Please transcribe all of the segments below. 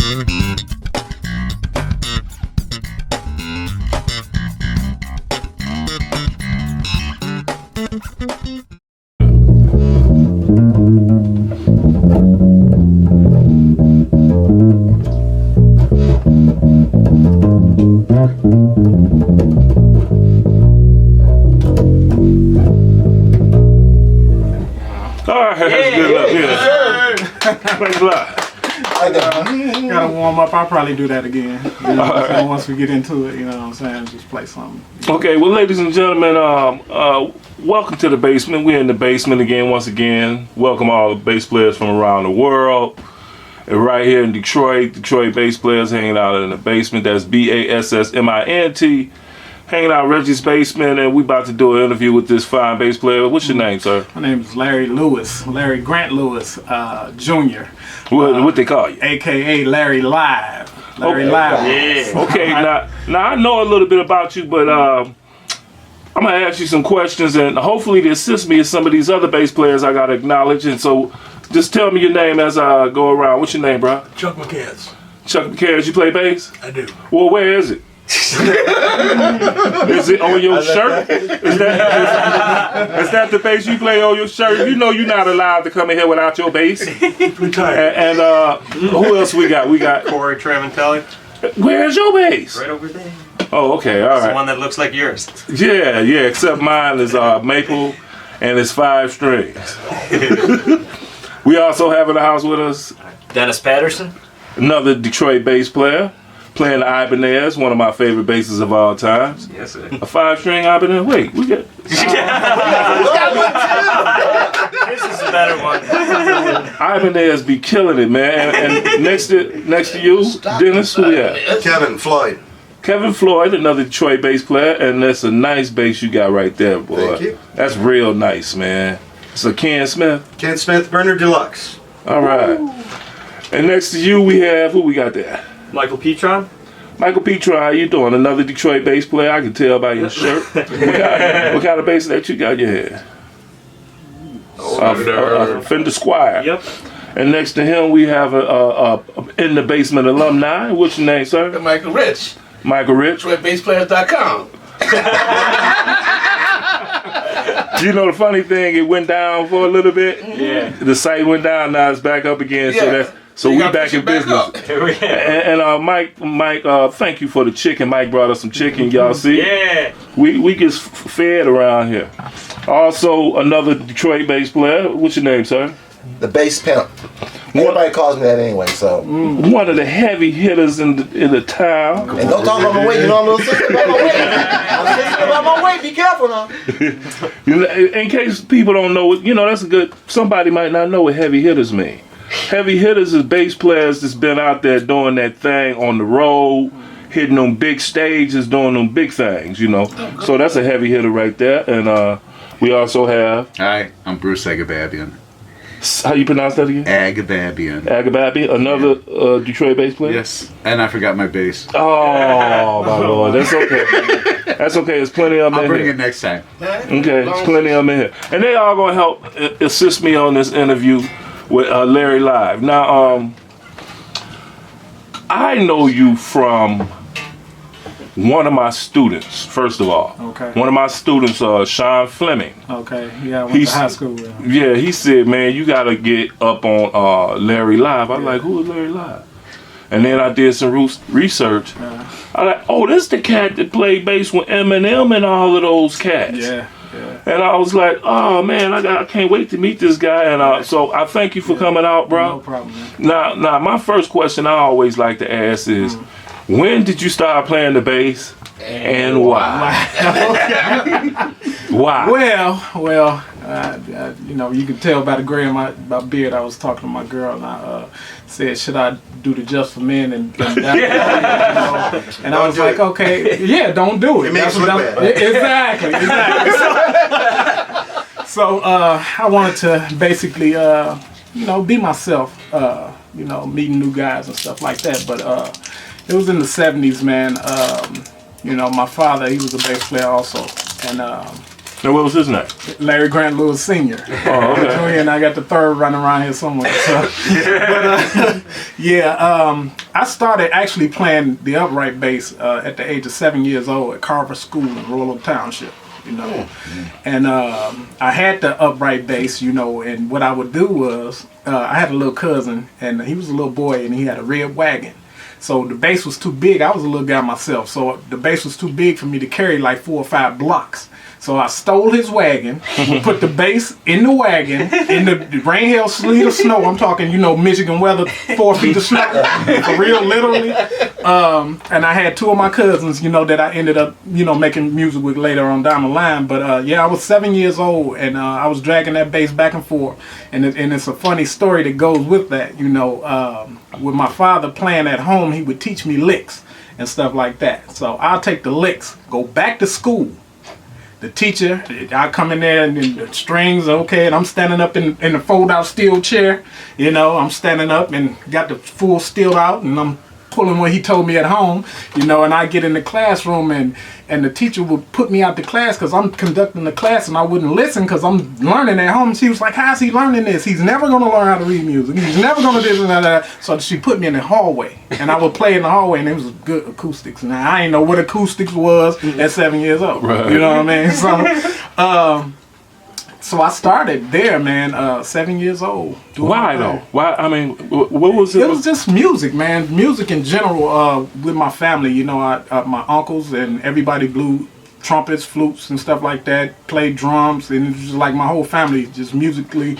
Thanks a lot. Gotta warm up. I'll probably do that again. You know what I'm saying? Once we get into it, you know what I'm saying? Just play something. Okay, well, ladies and gentlemen, welcome to the basement. We're in the basement again, once again. Welcome all the bass players from around the world. And right here in Detroit bass players hanging out in the basement. That's BASSMINT. Hanging out Reggie's basement, and we about to do an interview with this fine bass player. What's your name, sir? My name is Larry Lewis, Larry Grant Lewis, Jr. What they call you? AKA Larry Live. Larry Live. Yeah. Okay, now I know a little bit about you, but I'm gonna ask you some questions, and hopefully to assist me as some of these other bass players I gotta acknowledge. And so, just tell me your name as I go around. What's your name, bro? Chuck McCants. Chuck McCants. You play bass? I do. Well, where is it? Is it on your shirt? Is that the bass you play on your shirt? You know you're not allowed to come in here without your bass. Retired. And who else we got? We got Corey Tramontelli. Where's your bass? Right over there. Oh, okay, all It's the right. one that looks like yours. Yeah, except mine is maple and it's 5 strings. We also have in the house with us Dennis Patterson. another Detroit bass player. Playing the Ibanez, one of my favorite basses of all times. Yes, sir. A 5-string Ibanez. Wait, we got. This is a better one. Ibanez be killing it, man. And next to you, Dennis, who we have? Kevin Floyd. Kevin Floyd, another Detroit bass player, and that's a nice bass you got right there, boy. Thank you. That's real nice, man. It's a Ken Smith. Ken Smith Burner Deluxe. All right. And next to you, we have who we got there? Michael Petron. Michael Petron, how you doing? Another Detroit bass player. I can tell by your shirt. What kind of bass that you got in your head? Fender Squire. Yep. And next to him, we have a In the Basement alumni. What's your name, sir? Michael Rich. Michael Rich. DetroitBassPlayers.com. You know the funny thing, it went down for a little bit. Yeah. The site went down, now it's back up again. Yeah. So we back in business. And Mike, thank you for the chicken. Mike brought us some chicken, y'all see? Yeah. We get fed around here. Also, another Detroit bass player. What's your name, sir? The Bass Pimp. Everybody calls me that anyway, so. One of the heavy hitters in the town. And don't talk about my weight, you know I'm a little sensitive about my weight. I'm sensitive about my weight, be careful now. You know, in case people don't know, you know, that's a good, somebody might not know what heavy hitters mean. Heavy hitters is bass players that's been out there doing that thing on the road, hitting them big stages, doing them big things, you know. So that's a heavy hitter right there. And we also have... Hi, I'm Bruce Agababian. How you pronounce that again? Agababian. Agababian, another Detroit bass player? Yes, and I forgot my bass. Oh, my Lord. That's okay. That's okay. There's plenty of them I'll in bring here. it next time. Okay, there's plenty of them in here. And they all going to help assist me on this interview with Larry Live. Now, I know you from one of my students, first of all. Okay. One of my students, Sean Fleming. Okay. Yeah, I went to high school with him. Yeah, he said, man, you got to get up on Larry Live. I was like, who is Larry Live? And then I did some research. I was like, oh, this the cat that played bass with Eminem and all of those cats. Yeah. And I was like, oh man, I can't wait to meet this guy. And so I thank you for coming out, bro. No problem, man. Now, my first question I always like to ask is, when did you start playing the bass and why? Why? Well, you know, you can tell by the gray in my beard. I was talking to my girl, and I said, "Should I do the Just for Men?" And that, you know, and I was like, "Okay, yeah, don't do it." It makes it look bad. Exactly. So I wanted to basically, you know, be myself. You know, meeting new guys and stuff like that. But it was in the '70s, man. You know, my father, he was a bass player also, and. And what was his name? Larry Grant Lewis Sr. Oh, okay. Junior, and I got the third running around here somewhere. So. I started actually playing the upright bass at the age of 7 years old at Carver School in Royal Township. You know, and I had the upright bass, you know, and what I would do was I had a little cousin, and he was a little boy, and he had a red wagon. So the bass was too big. I was a little guy myself, so the bass was too big for me to carry like 4 or 5 blocks. So I stole his wagon, put the bass in the wagon, in the rain, hail, sleet, or snow. I'm talking, you know, Michigan weather, 4 feet of snow, for real, literally. And I had 2 of my cousins, you know, that I ended up, you know, making music with later on down the line. But yeah, I was 7 years old, and I was dragging that bass back and forth. And it's a funny story that goes with that, you know. With my father playing at home, he would teach me licks and stuff like that. So I'll take the licks, go back to school. The teacher, I come in there and the strings, okay, and I'm standing up in the fold-out steel chair. You know, I'm standing up and got the full steel out, and I'm pulling what he told me at home, you know, and I get in the classroom, and the teacher would put me out the class because I'm conducting the class, and I wouldn't listen because I'm learning at home. She was like, how's he learning this? He's never going to learn how to read music. He's never going to do this and that. So she put me in the hallway, and I would play in the hallway, and it was good acoustics. Now, I didn't know what acoustics was at 7 years old. Right. You know what I mean? So I started there, man, 7 years old. Why though? Why? I mean, what was it? It was just music, man. Music in general. With my family, you know, my uncles and everybody blew trumpets, flutes, and stuff like that. Played drums, and it was just like my whole family just musically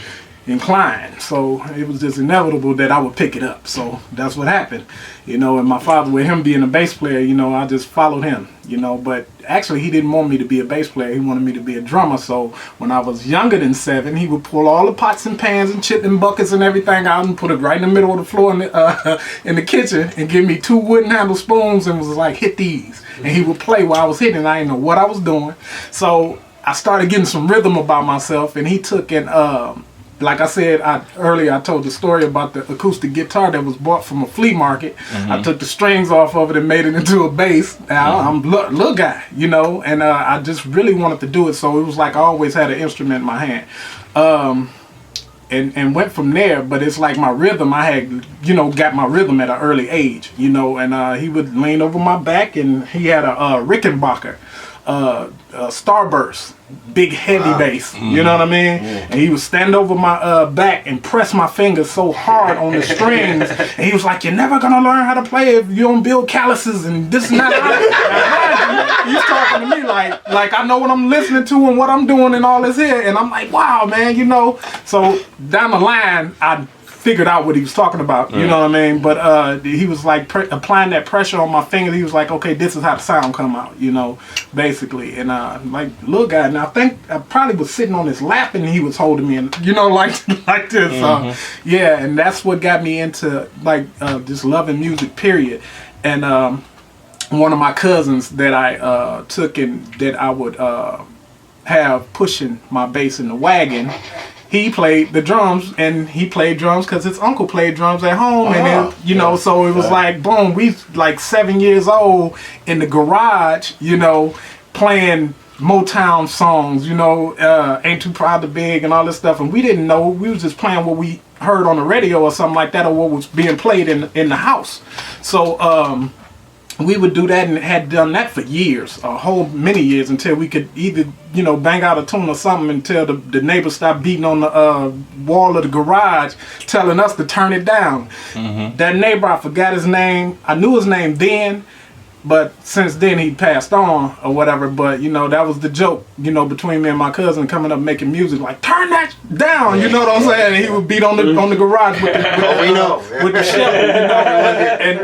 inclined. So it was just inevitable that I would pick it up. So that's what happened, you know. And my father, with him being a bass player, you know, I just followed him, you know. But actually, he didn't want me to be a bass player. He wanted me to be a drummer. So when I was younger than 7, he would pull all the pots and pans and chitlin buckets and everything out and put it right in the middle of the floor in the kitchen and give me 2 wooden handle spoons and was like, hit these. And he would play while I was hitting. I didn't know what I was doing. So I started getting some rhythm about myself, and he took and like I said earlier, I told the story about the acoustic guitar that was bought from a flea market. I took the strings off of it and made it into a bass. Now I'm a little guy, you know, and I just really wanted to do it. So it was like I always had an instrument in my hand. And went from there, but it's like my rhythm, I had, you know, got my rhythm at an early age, you know, and he would lean over my back, and he had a Rickenbacker Starburst, big heavy bass, you know what I mean? And he would stand over my back and press my fingers so hard on the strings, and he was like, you're never gonna learn how to play if you don't build calluses and this and that. He's talking to me like I know what I'm listening to and what I'm doing and all this here, and I'm like, wow, man, you know. So down the line, I figured out what he was talking about, you know what I mean? But he was like applying that pressure on my fingers. He was like, okay, this is how the sound come out, you know, basically. And like, little guy, and I think I probably was sitting on his lap and he was holding me, and you know, like this. Yeah, and that's what got me into like just loving music, period. And one of my cousins that I took and that I would have pushing my bass in the wagon, he played the drums, and he played drums because his uncle played drums at home, and then, you know, so it was like, boom, we like 7 years old in the garage, you know, playing Motown songs, you know, Ain't Too Proud to Beg and all this stuff, and we didn't know, we was just playing what we heard on the radio or something like that, or what was being played in the house. So we would do that and had done that for years, a whole many years, until we could either, you know, bang out a tune or something until the neighbors stopped beating on the wall of the garage telling us to turn it down. That neighbor, I forgot his name. I knew his name then, but since then he passed on or whatever. But, you know, that was the joke, you know, between me and my cousin coming up making music, like, turn that down, you know what I'm saying? And he would beat on the garage with the shovel, you know.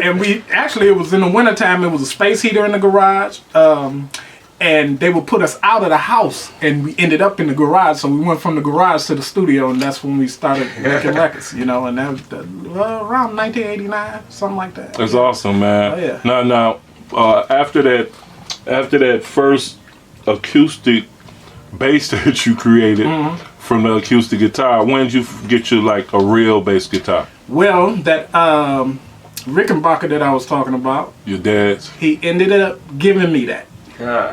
And we, actually, it was in the wintertime, it was a space heater in the garage. And they would put us out of the house, and we ended up in the garage. So we went from the garage to the studio, and that's when we started making records, you know. And that was around 1989, something like that. That's awesome, man. Oh, yeah. Now, after that first acoustic bass that you created from the acoustic guitar, when did you get you like a real bass guitar? Well, that Rickenbacker that I was talking about, Your dad's? he ended up giving me that.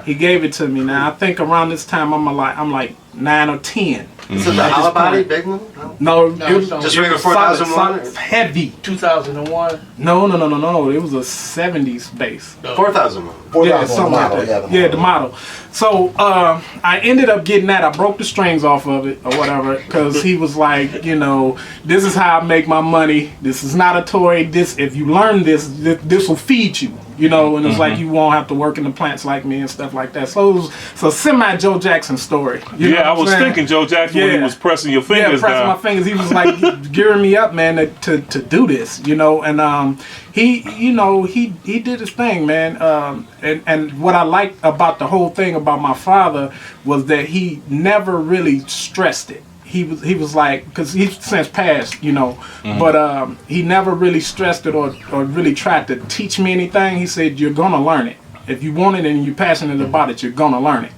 He gave it to me. Now I think around this time I'm like 9 or 10. Is it the hollow body, big one? No, it was Just regular 4001? heavy. 2001. No. It was a 70s bass. 4001. Yeah, something like that. Yeah, the model. So I ended up getting that. I broke the strings off of it or whatever because he was like, this is how I make my money. This is not a toy. If you learn this will feed you. And it's like you won't have to work in the plants like me and stuff like that. So it was a semi Joe Jackson story. I was thinking Joe Jackson when he was pressing your fingers pressing down. my fingers. He was like gearing me up, man, to do this, and he did his thing, man. And what I liked about the whole thing about my father was that he never really stressed it. He was like, because he's since passed, but he never really stressed it or really tried to teach me anything. He said, you're gonna learn it. If you want it and you're passionate about it, you're gonna learn it,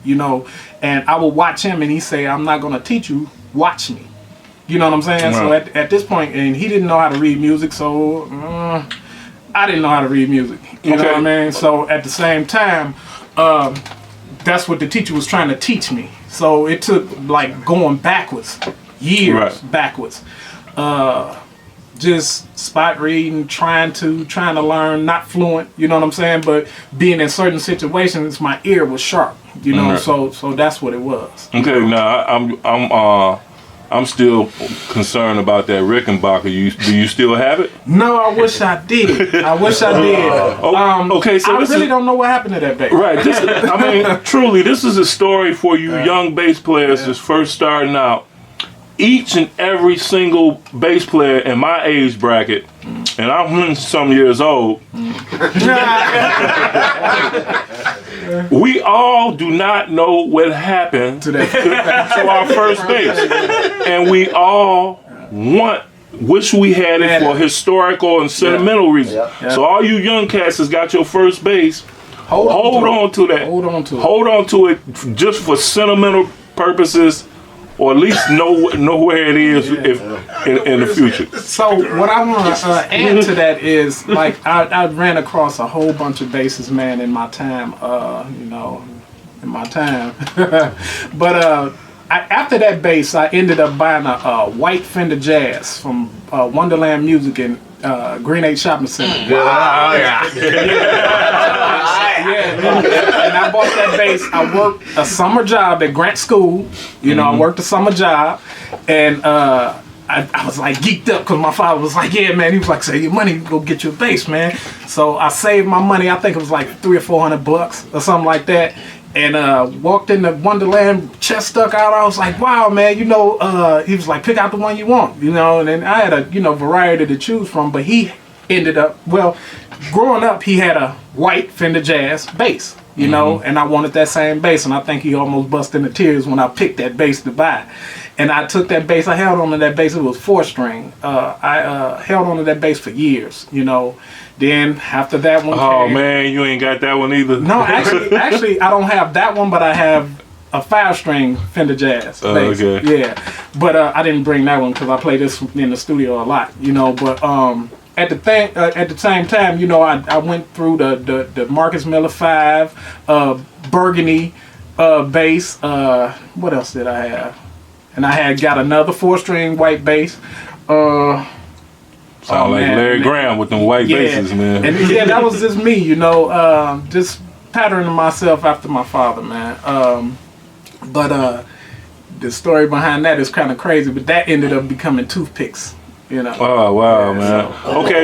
And I would watch him and he say, I'm not gonna teach you, watch me. You know what I'm saying? Right. So at this point, and he didn't know how to read music, so I didn't know how to read music. You know what I mean? So at the same time, that's what the teacher was trying to teach me. So it took like going backwards, years backwards. Just spot reading, trying to learn, not fluent, you know what I'm saying? But being in certain situations, my ear was sharp, so that's what it was. Okay, now I'm still concerned about that Rickenbacker. Do you still have it? No, I wish I did. Okay, so I really don't know what happened to that bass. Right. Truly, this is a story for you young bass players just first starting out. Each and every single bass player in my age bracket, and I'm some years old, we all do not know what happened to our first bass. And we all wish we had it for historical and sentimental reasons. Yeah. So all you young cats that's got your first bass, hold on to that. Hold on to it just for sentimental purposes, or at least know where it is in the future. So what I want to add to that is, like, I ran across a whole bunch of basses, man, in my time, but after that bass, I ended up buying a white Fender Jazz from Wonderland Music in Green 8 Shopping Center. Wow, yeah. And I bought that bass. I worked a summer job at Grant School. I worked a summer job, and I was like geeked up because my father was like, yeah, man. He was like, save your money, go get you a bass, man. So I saved my money. I think it was like $300 or $400 or something like that. And walked into Wonderland, chest stuck out. I was like, wow, man, he was like, pick out the one you want, and then I had a, variety to choose from, but he ended up, growing up, he had a white Fender Jazz bass, and I wanted that same bass, and I think he almost bust into tears when I picked that bass to buy. And I took that bass, I held on to that bass, it was 4-string. I held on to that bass for years, Then after that one came, man, you ain't got that one either. No, actually, I don't have that one, but I have a 5-string Fender Jazz bass. Okay. Yeah, but I didn't bring that one because I play this in the studio a lot, But at the same time, I went through the Marcus Miller 5, Burgundy bass. What else did I have? And I had got another 4-string white bass. Sound like Larry Graham with them white basses, man. And that was just me, just patterning myself after my father, man. But the story behind that is kind of crazy, but that ended up becoming Toothpicks. Oh wow, man. So, okay,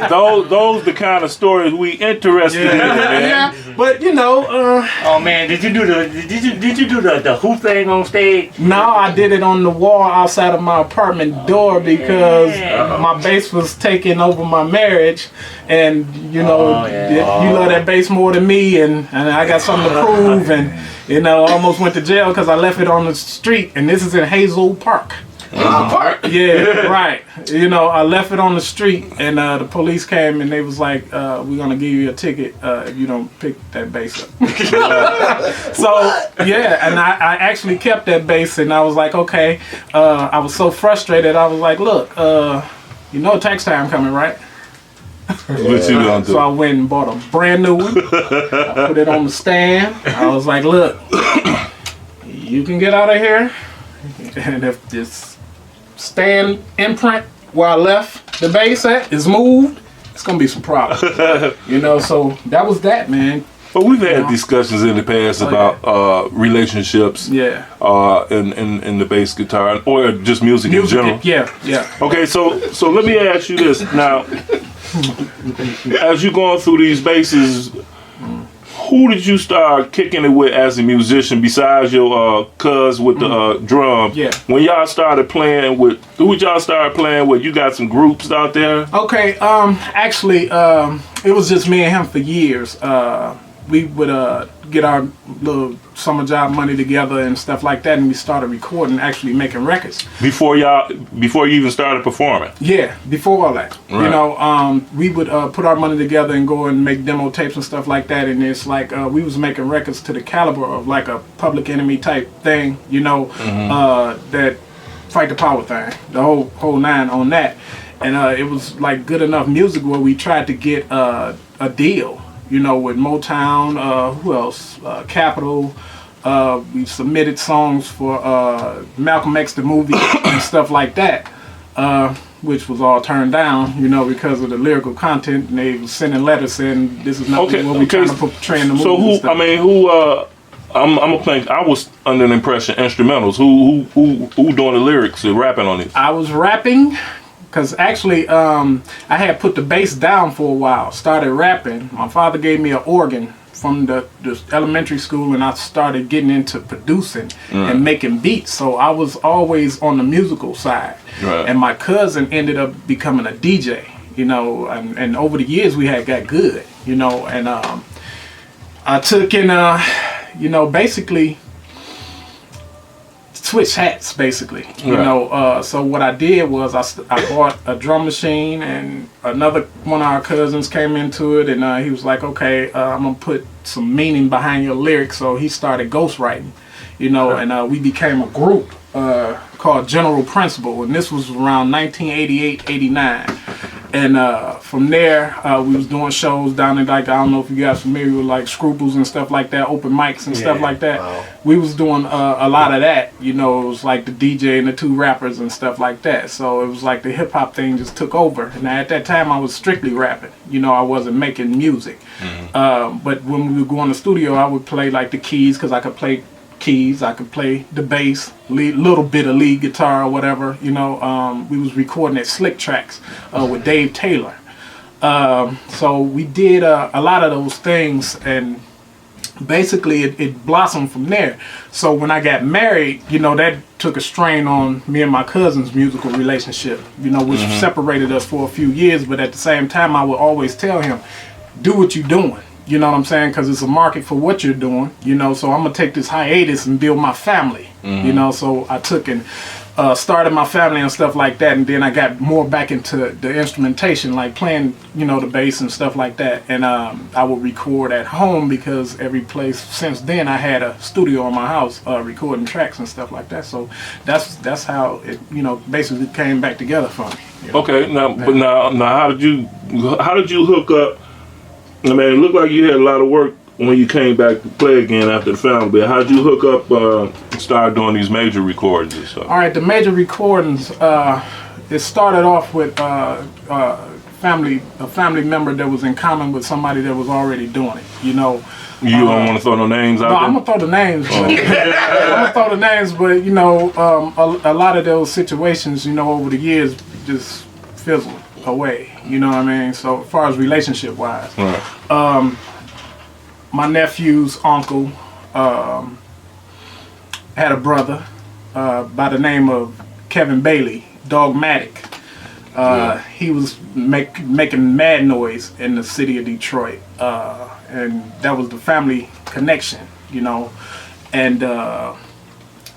those the kind of stories we interested in, man. Yeah, but oh man, did you do the hoop thing on stage? No, I did it on the wall outside of my apartment door because my bass was taking over my marriage, and you love that bass more than me, and I got something to prove, and I almost went to jail because I left it on the street, and this is in Hazel Park. Yeah, right. I left it on the street, and the police came, and they was like, we're gonna give you a ticket if you don't pick that bass up. So yeah, and I actually kept that bass, and I was like, okay. I was so frustrated. I was like, look, tax time coming, right? What you gonna do? So I went and bought a brand new one. I put it on the stand. I was like, look, you can get out of here. And if this stand imprint where I left the bass at is moved, it's gonna be some problems. You know, so that was that, man. But we've had discussions in the past about relationships. Yeah. In the bass guitar or just music in general. Yeah. Okay, so let me ask you this now. As you going through these basses, who did you start kicking it with as a musician besides your cuz with the drum? Yeah. When y'all started playing with, who did y'all start playing with? You got some groups out there? Okay, actually, it was just me and him for years. We would get our little summer job money together and stuff like that, and we started recording, actually making records. Before you even started performing? Yeah, before all that. Right. You know, we would put our money together and go and make demo tapes and stuff like that, and it's like we was making records to the caliber of like a Public Enemy type thing, you know, that Fight the Power thing, the whole nine on that. And it was like good enough music where we tried to get a deal, you know, with Motown, who else? Capitol. We submitted songs for Malcolm X the movie and stuff like that, which was all turned down, you know, because of the lyrical content. And they were sending letters saying this is not what we're trying to portray in the movie. So I'm gonna think. I was under the impression instrumentals. Who doing the lyrics and rapping on it? I was rapping. Because actually, I had put the bass down for a while, started rapping. My father gave me an organ from the elementary school, and I started getting into producing and making beats. So I was always on the musical side. Right. And my cousin ended up becoming a DJ, you know, and over the years we had got good, you know, and I took and, you know, basically switch hats, basically, you know. So what I did was I bought a drum machine, and another one of our cousins came into it, and he was like, okay, I'm gonna put some meaning behind your lyrics. So he started ghostwriting, you know, and we became a group called General Principle, and this was around 1988, 89. And from there, we was doing shows down in, like, I don't know if you guys familiar with like Scruples and stuff like that, open mics and stuff like that. Wow. We was doing a lot of that, you know. It was like the DJ and the two rappers and stuff like that. So it was like the hip hop thing just took over. And at that time, I was strictly rapping. You know, I wasn't making music. But when we would go in the studio, I would play like the keys, because I could play keys, I could play the bass, little bit of lead guitar or whatever, you know. We was recording at Slick Tracks with Dave Taylor. So we did a lot of those things, and basically it blossomed from there. So when I got married, you know, that took a strain on me and my cousin's musical relationship, you know, which separated us for a few years. But at the same time, I would always tell him, do what you're doing. You know what I'm saying? Because it's a market for what you're doing, you know. So I'm going to take this hiatus and build my family, you know. So I took and started my family and stuff like that. And then I got more back into the instrumentation, like playing, you know, the bass and stuff like that. And I would record at home, because every place since then I had a studio in my house recording tracks and stuff like that. So that's how it, you know, basically came back together for me. You know? Okay, now how did you hook up? I mean, it looked like you had a lot of work when you came back to play again after the family. But how'd you hook up and start doing these major recordings and stuff? All right, the major recordings, it started off with a family member that was in common with somebody that was already doing it, you know. You don't want to throw no names out there? I'm going to throw the names. I'm going to throw the names, but, you know, a lot of those situations, you know, over the years just fizzled away, you know what I mean? So as far as relationship wise, my nephew's uncle had a brother by the name of Kevin Bailey, Dogmatic. He was making mad noise in the city of Detroit, and that was the family connection, you know. And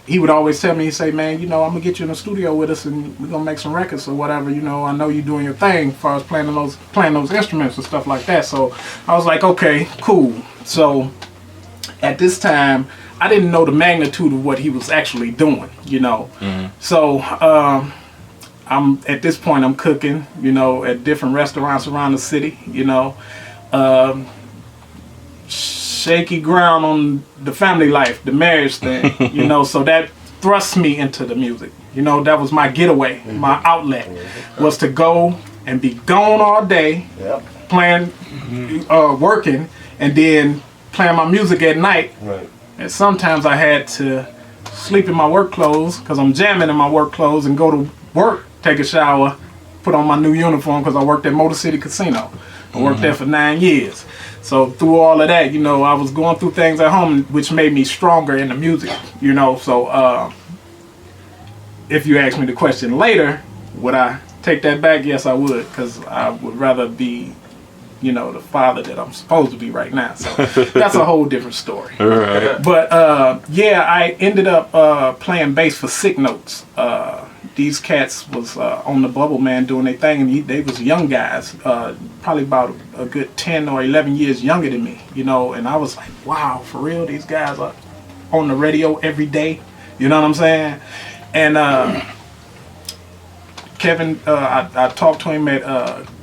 he would always tell me, he'd say, man, you know, I'm gonna get you in the studio with us, and we're gonna make some records or whatever, you know. I know you're doing your thing as far as playing those instruments and stuff like that. So I was like, okay, cool. So at this time, I didn't know the magnitude of what he was actually doing, you know. So I'm at this point I'm cooking, you know, at different restaurants around the city, you know. Shaky ground on the family life, the marriage thing, you know, so that thrust me into the music. You know, that was my getaway, my outlet, was to go and be gone all day, playing, working, and then playing my music at night. Right. And sometimes I had to sleep in my work clothes because I'm jamming in my work clothes and go to work, take a shower, put on my new uniform because I worked at Motor City Casino. I worked there for 9 years. So through all of that, you know, I was going through things at home which made me stronger in the music, you know. So if you ask me the question later, would I take that back? Yes, I would, because I would rather be, you know, the father that I'm supposed to be right now. So that's a whole different story. Right. But yeah, I ended up playing bass for Sick Notes. These cats was on the bubble, man, doing their thing, and they was young guys, probably about a good 10 or 11 years younger than me, you know. And I was like, wow, for real, these guys are on the radio every day, you know what I'm saying? And Kevin, I talked to him at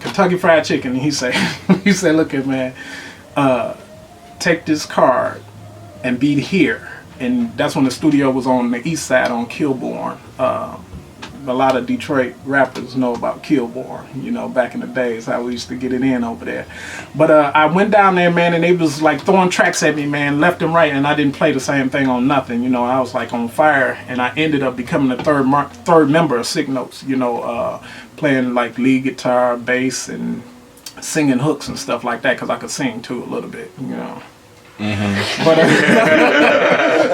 Kentucky Fried Chicken, and he said, he said, look at man, take this card and be here. And that's when the studio was on the east side on Kilbourne. A lot of Detroit rappers know about Kilbourne, you know, back in the days, how we used to get it in over there. But I went down there, man, and they was like throwing tracks at me, man, left and right, and I didn't play the same thing on nothing. You know, I was like on fire, and I ended up becoming the third member of Sick Notes, you know, playing like lead guitar, bass, and singing hooks and stuff like that, because I could sing too a little bit, you know. But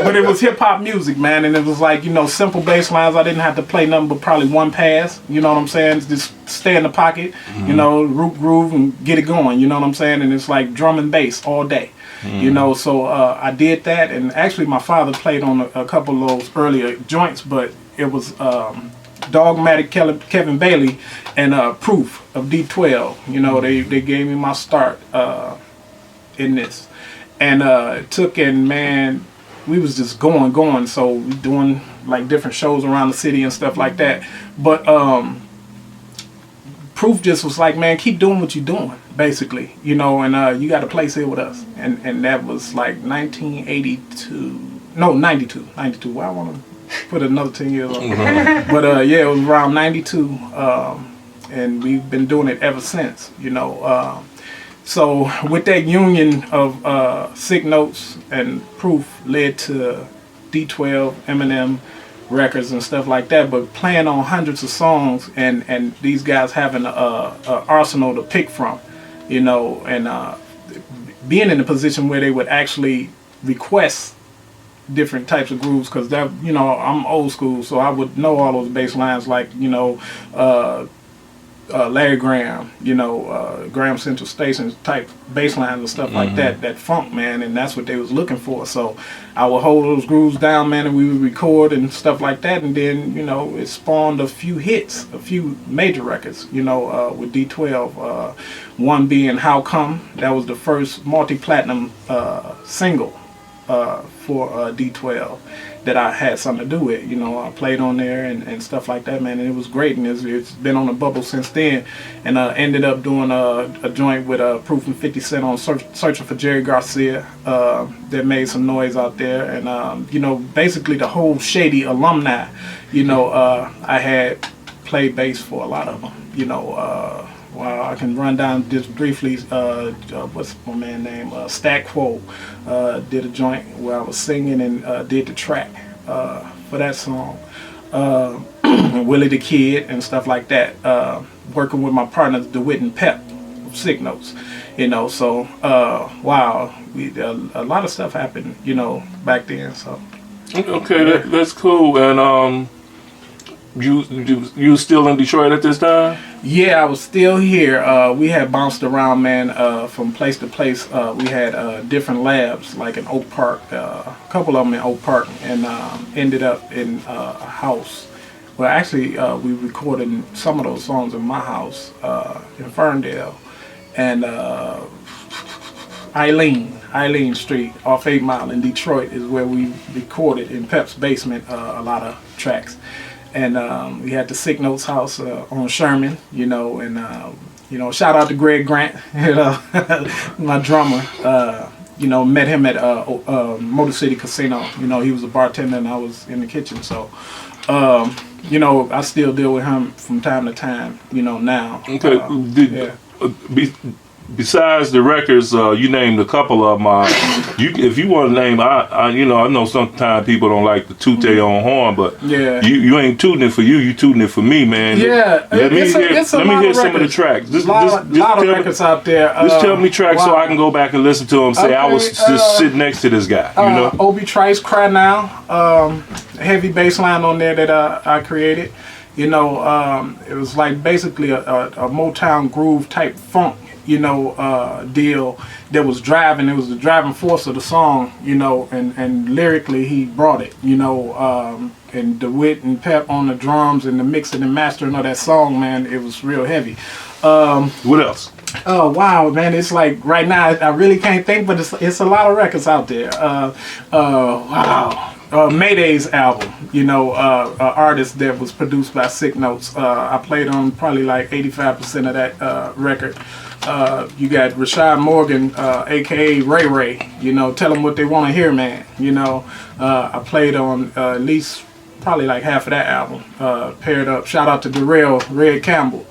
but it was hip hop music, man, and it was like, you know, simple bass lines. I didn't have to play nothing but probably one pass, you know what I'm saying? Just stay in the pocket, you know, root groove and get it going, you know what I'm saying? And it's like drum and bass all day, you know. So I did that, and actually my father played on a couple of those earlier joints, but it was Dogmatic Kevin Bailey and Proof of D12. You know, they gave me my start in this. And took and man, we was just going. So we doing like different shows around the city and stuff like that. But Proof just was like, man, keep doing what you're doing, basically, you know. And you got a place here with us. And that was like 1982, no, 92. Well, I want to put another 10 years on. But yeah, it was around 92, and we've been doing it ever since, you know. So with that union of Sick Notes and Proof led to D12, Eminem records and stuff like that, but playing on hundreds of songs and these guys having a arsenal to pick from, you know, and being in a position where they would actually request different types of grooves, because that, you know, I'm old school, so I would know all those bass lines, like, you know, Larry Graham, you know, Graham Central Station type bass lines and stuff like that funk, man, and that's what they was looking for. So I would hold those grooves down, man, and we would record and stuff like that, and then, you know, it spawned a few hits, a few major records, you know, with D12, one being How Come. That was the first multi-platinum single for D12 that I had something to do with. You know, I played on there and stuff like that, man, and it was great, and it's been on the bubble since then. And ended up doing a joint with Proof and 50 Cent on Searching for Jerry Garcia that made some noise out there. And you know, basically the whole Shady alumni, you know, I had played bass for a lot of them, you know. Well, I can run down just briefly. What's my man's name? Stack Quo did a joint where I was singing and did the track for that song. Willie the Kid and stuff like that. Working with my partners DeWitt and Pep, Sick Notes. You know, so wow, a lot of stuff happened, you know, back then. So okay, that's cool. And you still in Detroit at this time? Yeah, I was still here. We had bounced around, man, from place to place. We had different labs, like in Oak Park, a couple of them in Oak Park, and ended up in a house. Well, actually, we recorded some of those songs in my house in Ferndale, and Eileen Street off 8 Mile in Detroit is where we recorded in Pep's basement a lot of tracks. we had the Sick Notes house on Sherman, you know, and you know, shout out to Greg Grant, you know, my drummer. You know, met him at Motor City Casino. You know, he was a bartender and I was in the kitchen. So, you know, I still deal with him from time to time. You know, now. Okay. Besides the records, you named a couple of them. If you want to name, you know, I know sometimes people don't like to toot their own horn, but yeah, you ain't tooting it for you tooting it for me, man. Yeah, let me hear some of the tracks. A lot of records out there. Just tell me tracks so I can go back and listen to them. Say I was just sitting next to this guy. You know, Obie Trice, Cry Now, heavy bass line on there that I created. You know, it was like basically a Motown groove type funk, you know, deal that was driving. It was the driving force of the song, you know, and lyrically he brought it, you know, and the wit and pep on the drums and the mixing and mastering of that song, man, it was real heavy. What else? Oh wow, man! It's like right now I really can't think, but it's a lot of records out there. Wow. Mayday's album, you know, artist that was produced by Sick Notes. I played on probably like 85% of that record. You got Rashad Morgan, aka Ray Ray, you know, tell them what they want to hear, man. You know, I played on at least probably like half of that album, paired up. Shout out to Darrell, Red Campbell.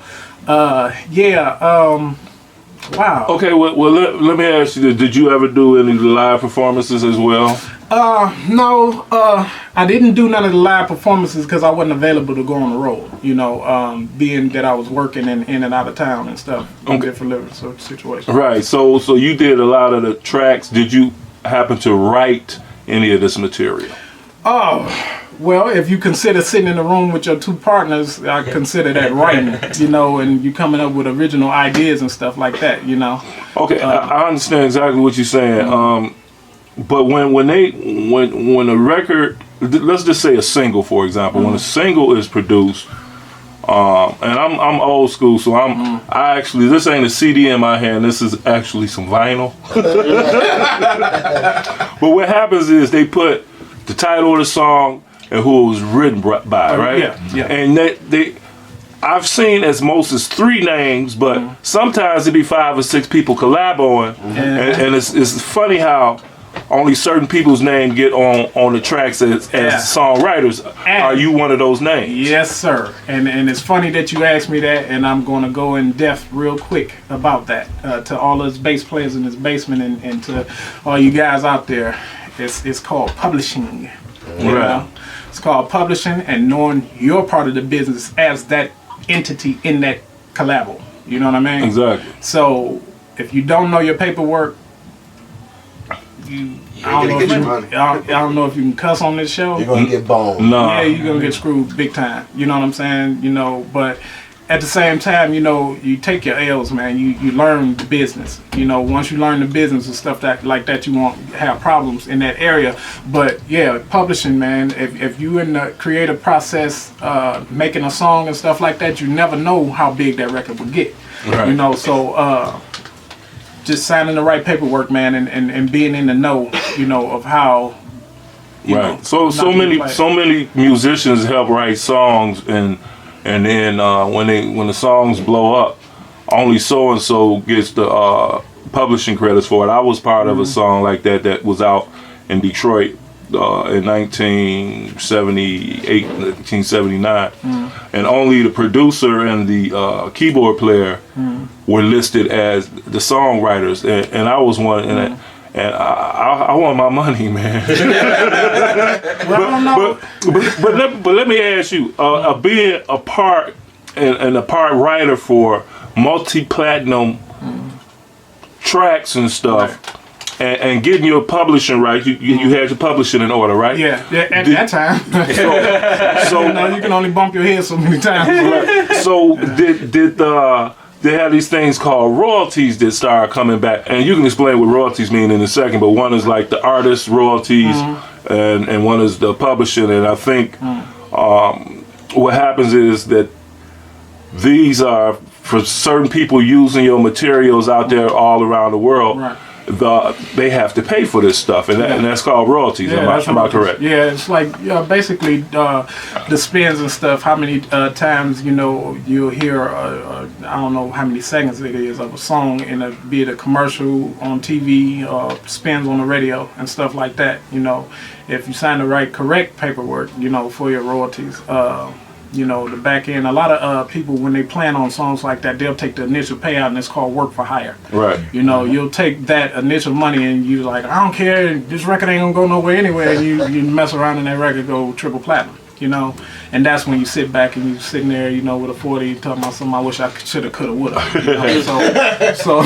Wow. Okay, well let me ask you this. Did you ever do any live performances as well? No, I didn't do none of the live performances because I wasn't available to go on the road, you know, being that I was working in and out of town and stuff, in different situations. Right, so you did a lot of the tracks. Did you happen to write any of this material? Oh, well, if you consider sitting in a room with your two partners, I consider that writing, you know, and you coming up with original ideas and stuff like that, you know. Okay, I understand exactly what you're saying. But when a record, let's just say a single, for example, when a single is produced, and I'm old school, so I actually, this ain't a CD in my hand, this is actually some vinyl. But what happens is they put the title of the song and who it was written by, right? Yeah. And I've seen as most as 3 names, but sometimes it be 5 or 6 people collaborating, and it's funny how only certain people's name get on the tracks as songwriters. Are you one of those names? Yes, sir. And it's funny that you asked me that, and I'm going to go in depth real quick about that to all us bass players in this basement and to all you guys out there. It's called publishing. You know? It's called publishing and knowing your part of the business as that entity in that collabo. You know what I mean? Exactly. So if you don't know your paperwork, I don't know if you can cuss on this show. You're gonna get boned. No. Yeah, you're gonna get screwed big time. You know what I'm saying? You know, but at the same time, you know, you take your L's, man. You learn the business. You know, once you learn the business and stuff like that, you won't have problems in that area. But yeah, publishing, man. If you in the creative process, making a song and stuff like that, you never know how big that record will get. Right. You know, so just signing the right paperwork, man, and being in the know, you know, of how. Right. So many musicians help write songs and then when the songs blow up, only so and so gets the publishing credits for it. I was part of a song like that was out in Detroit in 1978, 1979, and only the producer and the keyboard player were listed as the songwriters, and I was one. And I want my money, man. but let me ask you, being a part and a part writer for multi-platinum tracks and stuff, and getting your publishing right, you had your publishing in order, right? Yeah, at that time. So you know, you can only bump your head so many times. Right. So did they have these things called royalties that start coming back, and you can explain what royalties mean in a second, but one is like the artist royalties and one is the publishing, and I think what happens is that these are for certain people using your materials out there all around the world. Right. they have to pay for this stuff, and that's called royalties. Am I correct? Yeah, it's like basically the spins and stuff. How many times you'll hear I don't know how many seconds it is of a song in be it a commercial on TV or spins on the radio and stuff like that. If you sign the correct paperwork, for your royalties. The back end, a lot of people, when they plan on songs like that, they'll take the initial payout, and it's called work for hire. Right. You'll take that initial money and you like, I don't care, this record ain't gonna go nowhere anyway, and you mess around and that record go triple platinum. And that's when you sit back and you sitting there, with a 40, talking about something I wish I shoulda, coulda, woulda. So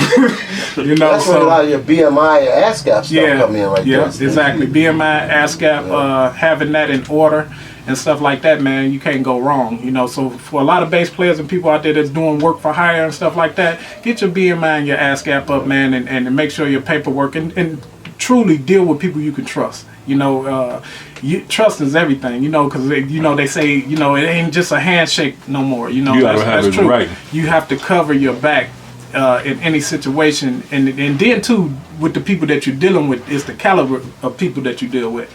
That's where a lot of your BMI and ASCAP stuff come in right there. Yeah, exactly. BMI, ASCAP, having that in order and stuff like that, man, you can't go wrong. So for a lot of bass players and people out there that's doing work for hire and stuff like that, get your BMI and your ASCAP up, man, and make sure your paperwork and truly deal with people you can trust. Trust is everything, because they say, it ain't just a handshake no more. You gotta have it true. right. You have to cover your back in any situation, and then too, with the people that you're dealing with, is the caliber of people that you deal with.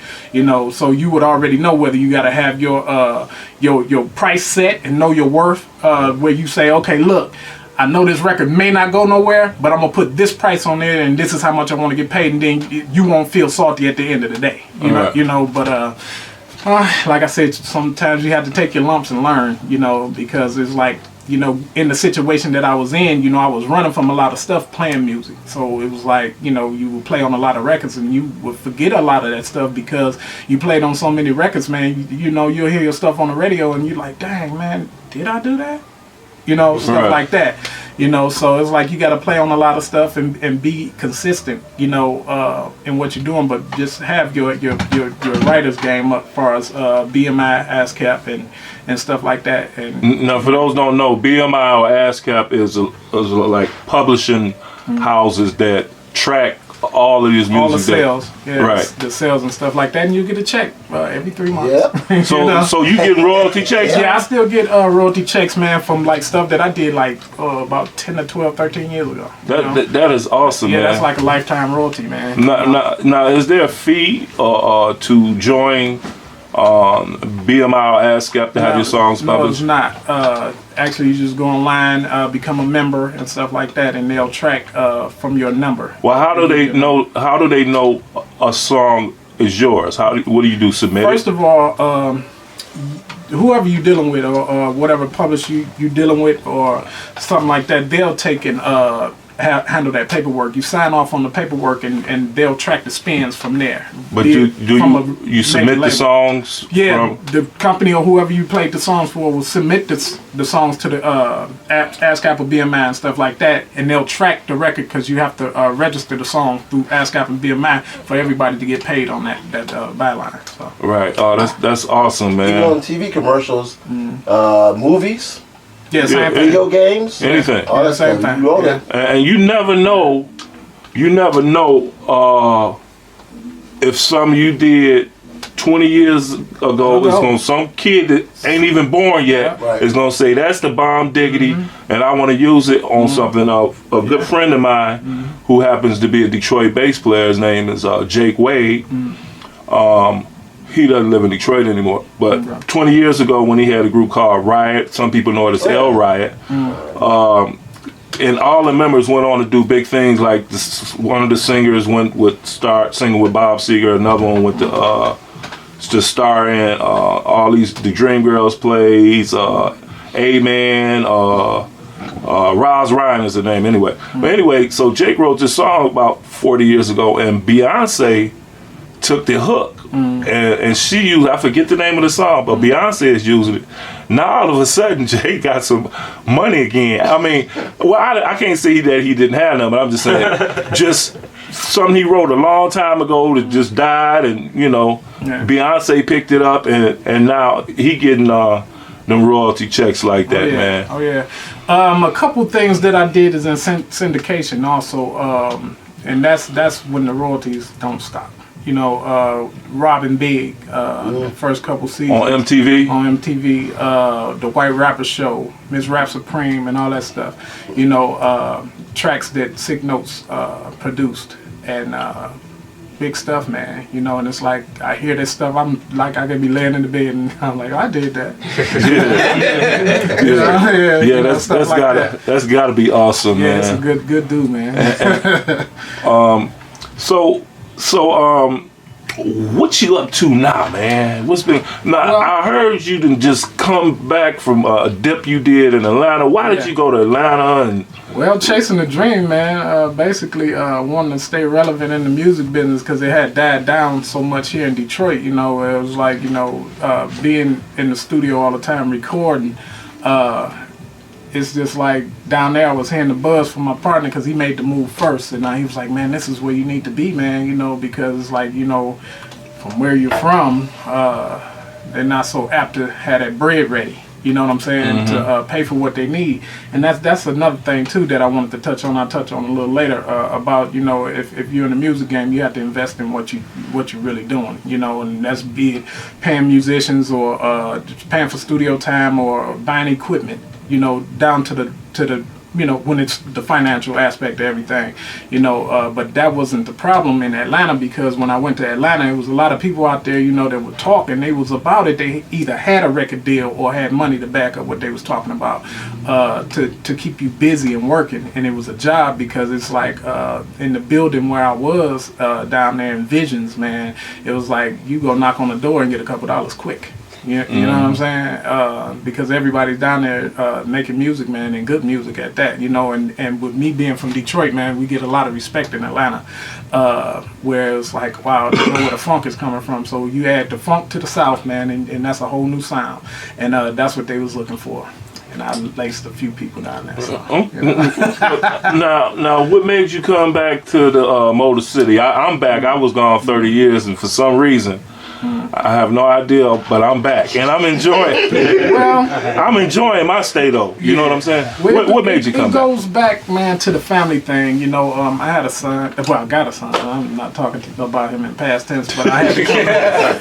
So you would already know whether you got to have your price set and know your worth, where you say, okay, look, I know this record may not go nowhere, but I'm gonna put this price on there, and this is how much I want to get paid, and then you won't feel salty at the end of the day. But like I said, sometimes you have to take your lumps and learn. Because it's like, in the situation that I was in, I was running from a lot of stuff playing music. So it was like, you would play on a lot of records and you would forget a lot of that stuff because you played on so many records, man. You'll hear your stuff on the radio and you're like, dang, man, did I do that? Stuff like that. So it's like you got to play on a lot of stuff and be consistent, in what you're doing, but just have your writer's game up as far as BMI, ASCAP, and stuff like that. And now, for those who don't know, BMI or ASCAP is like publishing houses that track all of these music. All the sales, right? The sales and stuff like that, and you get a check every 3 months. Yeah. So you getting royalty checks? Yeah, I still get royalty checks, man, from like stuff that I did like about 10 to 12, 13 years ago. That is awesome, man. Yeah, that's like a lifetime royalty, man. Now, is there a fee to join BMI or ASCAP to have your songs published? No, it's not. Actually, you just go online, become a member and stuff like that, and they'll track from your number. Well, how do they know? How do they know a song is yours? What do you do? Submit First of all, whoever you're dealing with, or whatever publisher you're dealing with, or something like that, they'll take and handle that paperwork. You sign off on the paperwork, and they'll track the spins from there. But do you submit the songs? Yeah, the company or whoever you played the songs for will submit the songs to the ASCAP or BMI and stuff like that, and they'll track the record because you have to register the song through ASCAP and BMI for everybody to get paid on that byline. So. Right. Oh, that's awesome, man. Even on TV commercials, movies. Yeah, same thing. Video games, anything. All that same stuff. thing. You own it. And you never know if something you did 20 years ago is going some kid that ain't even born yet is going to say that's the bomb diggity, and I want to use it on something. A good friend of mine who happens to be a Detroit bass player, his name is Jake Wade. He doesn't live in Detroit anymore, but 20 years ago when he had a group called Riot, some people know it as L Riot, and all the members went on to do big things. Like one of the singers would start singing with Bob Seger, another one went to star in all the Dreamgirls plays, A-Man, Roz Ryan is the name anyway. But anyway, so Jake wrote this song about 40 years ago, and Beyonce took the hook. And she used, I forget the name of the song, but Beyonce is using it. Now all of a sudden, Jay got some money again. I mean, well, I can't say that he didn't have none, but I'm just saying, just something he wrote a long time ago that just died, and Beyonce picked it up, and now he getting them royalty checks like that, man. Oh yeah. A couple things that I did is in syndication also, and that's when the royalties don't stop. Robin Big, first couple seasons. On MTV? On MTV, The White Rapper Show, Miss Rap Supreme, and all that stuff. Tracks that Sick Notes produced. and big stuff, man. You know, and it's like I hear this stuff, I'm like I could be laying in the bed and I'm like, I did that. Yeah, that's gotta be awesome, yeah, man. it's a good dude, man. So what you up to now, man? What's been now? Well, I heard you didn't just come back from a dip you did in Atlanta. Why did you go to Atlanta? And well, chasing the dream, man. Basically, wanting to stay relevant in the music business because it had died down so much here in Detroit. You know, it was like, you know, being in the studio all the time recording. It's just like down there I was hearing the buzz from my partner because he made the move first, and he was like, man, this is where you need to be, man, you know, because it's like, you know, from where you're from, they're not so apt to have that bread ready, you know what I'm saying, to pay for what they need. And that's another thing too that I wanted to touch on. I'll touch on a little later about, you know, if you're in the music game, you have to invest in what you're really doing, you know, and that's be it paying musicians or paying for studio time or buying equipment, you know, down to the you know, when it's the financial aspect of everything, you know, but that wasn't the problem in Atlanta, because when I went to Atlanta, it was a lot of people out there, you know, that were talking. They was about it. They either had a record deal or had money to back up what they was talking about, to keep you busy and working. And it was a job, because it's like in the building where I was down there in Visions, man, it was like you go knock on the door and get a couple dollars quick. You know what I'm saying? Because everybody's down there making music, man, and good music at that, you know. And with me being from Detroit, man, we get a lot of respect in Atlanta, where it's like, wow, you know where the funk is coming from. So you add the funk to the South, man, and that's a whole new sound. And that's what they was looking for. And I laced a few people down there. So, you know. now, what made you come back to the Motor City? I'm back. I was gone 30 years, and for some reason, I have no idea, but I'm back and I'm enjoying it. Well, I'm enjoying my stay though. You know what I'm saying? What made you come It back? goes back, man, to the family thing. You know, I had a son. Well, I got a son. I'm not talking about him in past tense, but I had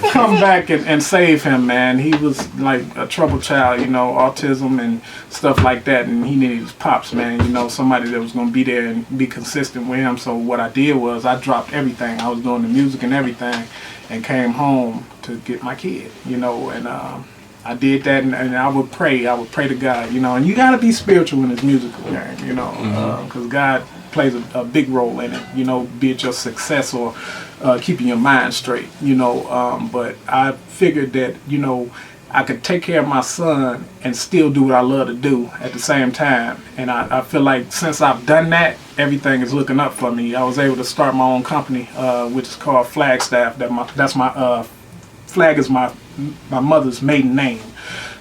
to come back and save him, man. He was like a troubled child, you know, autism and stuff like that, and he needed his pops, man. You know, somebody that was going to be there and be consistent with him. So what I did was I dropped everything. I was doing the music and everything, and came home to get my kid, you know, and I did that, and I would pray to God, you know, and you got to be spiritual in this musical game, you know, because God plays a big role in it, you know, be it your success or keeping your mind straight, you know, but I figured that, you know, I could take care of my son and still do what I love to do at the same time. And I feel like since I've done that, everything is looking up for me. I was able to start my own company, which is called Flagstaff. That's my Flag is my mother's maiden name.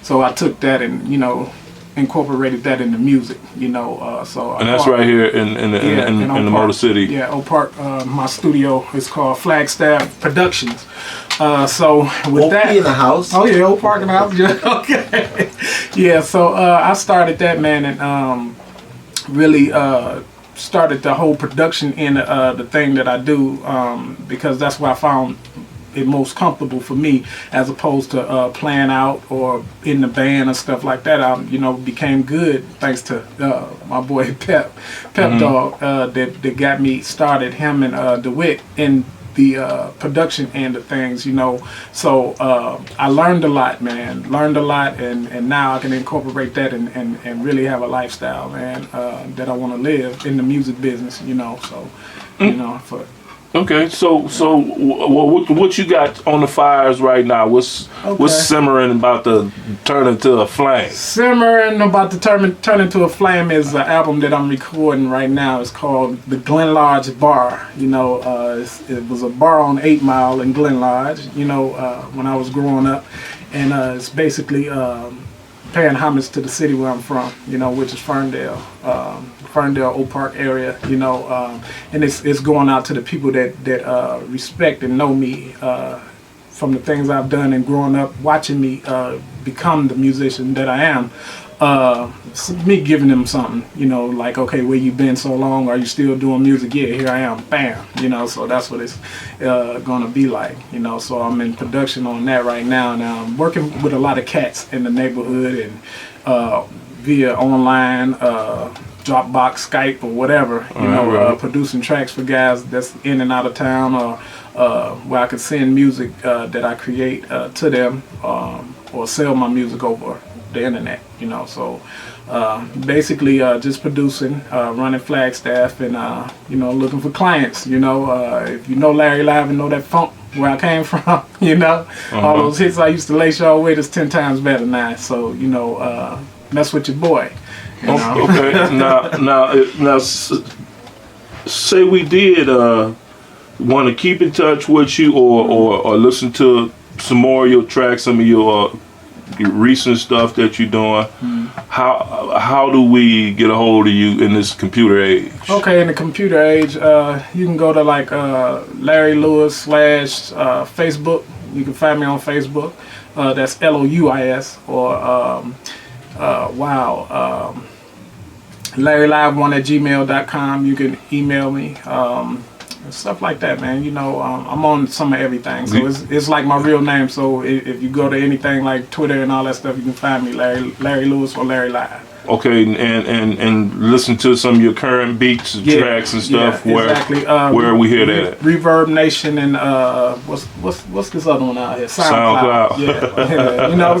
So I took that and, you know, incorporated that into music, you know. And that's right here in the Motor City. Yeah, Oak Park. My studio is called Flagstaff Productions. So with that, in the house. Oh yeah, Oak Park in the house. Yeah, okay. Yeah, so I started that, man, and really started the whole production in the thing that I do, because that's where I found it most comfortable for me, as opposed to playing out or in the band and stuff like that. I, you know, became good thanks to my boy Pep Dog, that got me started, him and DeWitt in the production end of things, you know. So I learned a lot, man. And now I can incorporate that and really have a lifestyle, man, that I want to live in the music business, you know. So, you know, for. Okay, so what you got on the fires right now? What's simmering about to turn into a flame? Simmering about to turn into a flame is an album that I'm recording right now. It's called The Glen Lodge Bar. You know, it was a bar on 8 Mile in Glen Lodge, you know, when I was growing up. And it's basically paying homage to the city where I'm from, you know, which is Ferndale, Oak Park area, you know, and it's going out to the people that respect and know me from the things I've done and growing up, watching me become the musician that I am. Me giving them something, you know, like, okay, where you been so long? Are you still doing music? Yeah, here I am, bam, you know. So that's what it's gonna be like, you know. So I'm in production on that right now, and I'm working with a lot of cats in the neighborhood and via online Dropbox, Skype, or whatever. Producing tracks for guys that's in and out of town, or where I could send music that I create to them, or sell my music over the internet. So basically just producing, running Flagstaff, and looking for clients. If you know Larry Live and know that funk where I came from, all those hits I used to lace y'all with is 10 times better now. So mess with your boy. Okay. Now, say we did want to keep in touch with you, or listen to some more of your tracks, some of your recent stuff that you're doing. How do we get a hold of you in this computer age? Okay, in the computer age, you can go to like Larry Lewis / Facebook. You can find me on Facebook. That's LOUIS, or LarryLive1@gmail.com. You can email me. Stuff like that, man. I'm on some of everything, so it's like my real name. So if you go to anything like Twitter and all that stuff, you can find me, Larry Lewis or Larry Live. Okay, and listen to some of your current beats, tracks, and stuff. Exactly. Where we hear that at? Reverb Nation and what's this other one out here? SoundCloud.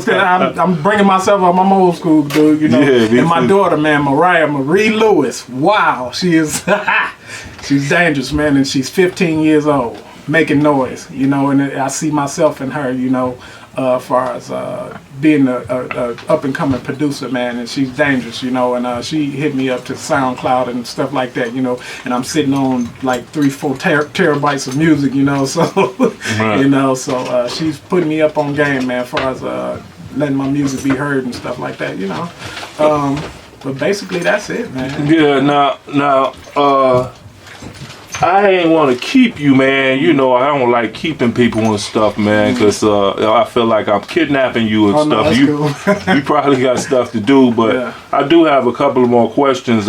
Yeah. I'm bringing myself up. I'm old school, dude. And my daughter, man, Marie Lewis. Wow, she is. She's dangerous, man, and she's 15 years old, making noise. And I see myself in her. As far as being a up and coming producer, man, and she's dangerous, and she hit me up to SoundCloud and stuff like that, and I'm sitting on like 3-4 terabytes of music, so she's putting me up on game, man, as far as letting my music be heard and stuff like that, but basically that's it, man. Yeah, now I ain't want to keep you, man. I don't like keeping people and stuff, man, because I feel like I'm kidnapping you and stuff. No, cool. You probably got stuff to do, but I do have a couple of more questions.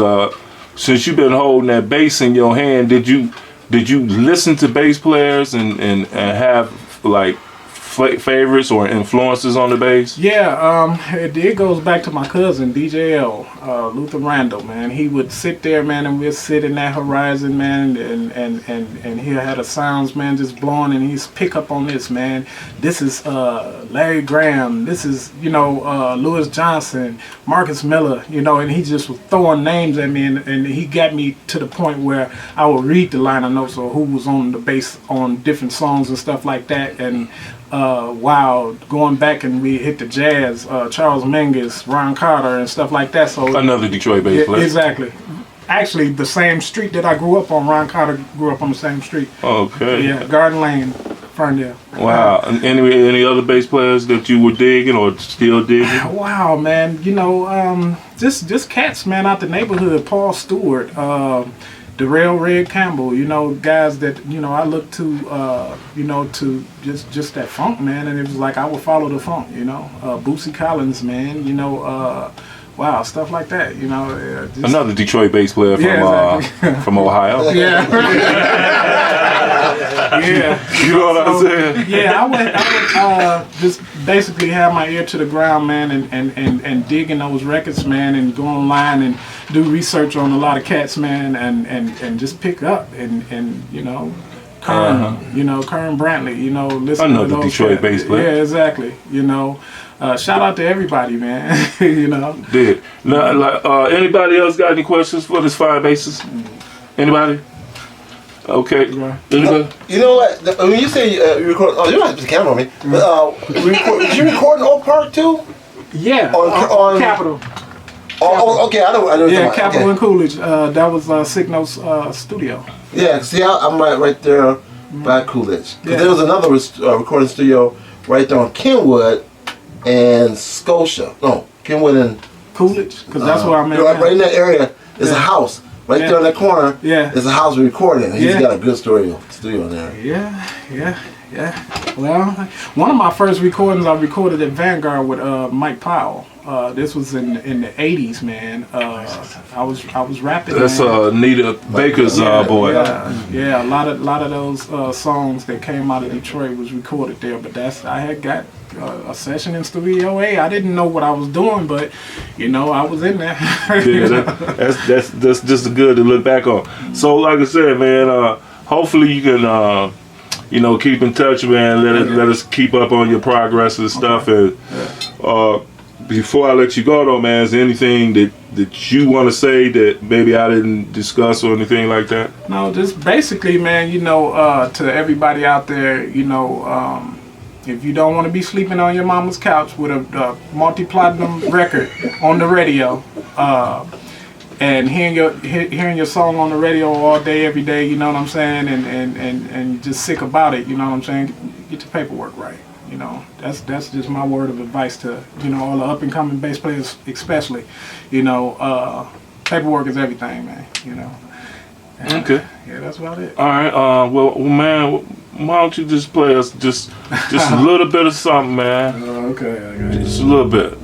Since you've been holding that bass in your hand, did you listen to bass players and have like favorites or influences on the bass? Yeah, it goes back to my cousin DJL, Luther Randall, man. He would sit there, man, and we'd sit in that horizon, man, and he had the sounds, man, just blowing, and he's pick up on this, man. This is Larry Graham. This is Louis Johnson, Marcus Miller, and he just was throwing names at me, and he got me to the point where I would read the liner notes or who was on the bass on different songs and stuff like that, and going back and we hit the jazz, Charles Mingus, Ron Carter, and stuff like that. So another Detroit bass player. Exactly. Actually, the same street that I grew up on, Ron Carter grew up on the same street. Okay. Yeah, Garden Lane, Ferndale. Wow. And any other bass players that you were digging or still digging? Wow, man. Just cats, man, out the neighborhood. Paul Stewart, Darrell Red Campbell, guys that, I look to, to just that funk, man. And it was like I would follow the funk, Bootsy Collins, man, wow, stuff like that, Another Detroit bass player from from Ohio. Yeah. Yeah. You know what I'm saying? Yeah, I would just basically have my ear to the ground, man, and dig in those records, man, and go online and do research on a lot of cats, man, and just pick up and Kern, Kern Brantley, listen to those Detroit bass player. Yeah, exactly. Shout out to everybody, man. Did now, anybody else got any questions for this fine bassist? Anybody? Okay. Anybody? You know what? When you say you record, you don't have to put the camera on me. But did you record in Oak Park too? Yeah. On Capitol. Oh, okay. I know. Yeah, Capitol and Coolidge. That was Signo's studio. Yeah. See, I'm right there by Coolidge. Because there was another recording studio right there on Kenwood and Scotia. No, Kenwood and Coolidge, because that's where I'm at. Right in that area is a house. Right there in that corner is a house we recorded. He's got a good studio in there. Yeah. Well, one of my first recordings I recorded at Vanguard with Mike Powell. This was in the 80s, man. I was rapping. That's Nita Baker's boy. Yeah. A lot of those songs that came out of Detroit was recorded there. But I had got a session in Studio A. I didn't know what I was doing, but you know, I was in there. Yeah, that's just good to look back on. So, like I said, man, hopefully you can, you know, keep in touch, man. Let us keep up on your progress and stuff. And before I let you go, though, man, is there anything that you want to say that maybe I didn't discuss or anything like that? No, just basically, man, you know, to everybody out there, you know, if you don't want to be sleeping on your mama's couch with a multi-platinum record on the radio, and hearing your song on the radio all day, every day, you know what I'm saying, and you're just sick about it, you know what I'm saying, get your paperwork right. You know, that's just my word of advice to, you know, all the up and coming bass players, especially. You know, paperwork is everything, man. You know. And, okay. Yeah, that's about it. All right. Well, man, why don't you just play us just a little bit of something, man? Okay. Just a little bit.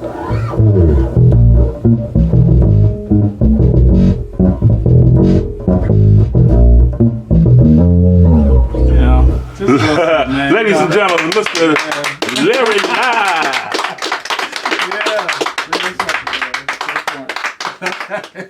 Man, ladies and gentlemen, Mr. Larry Live. Yeah.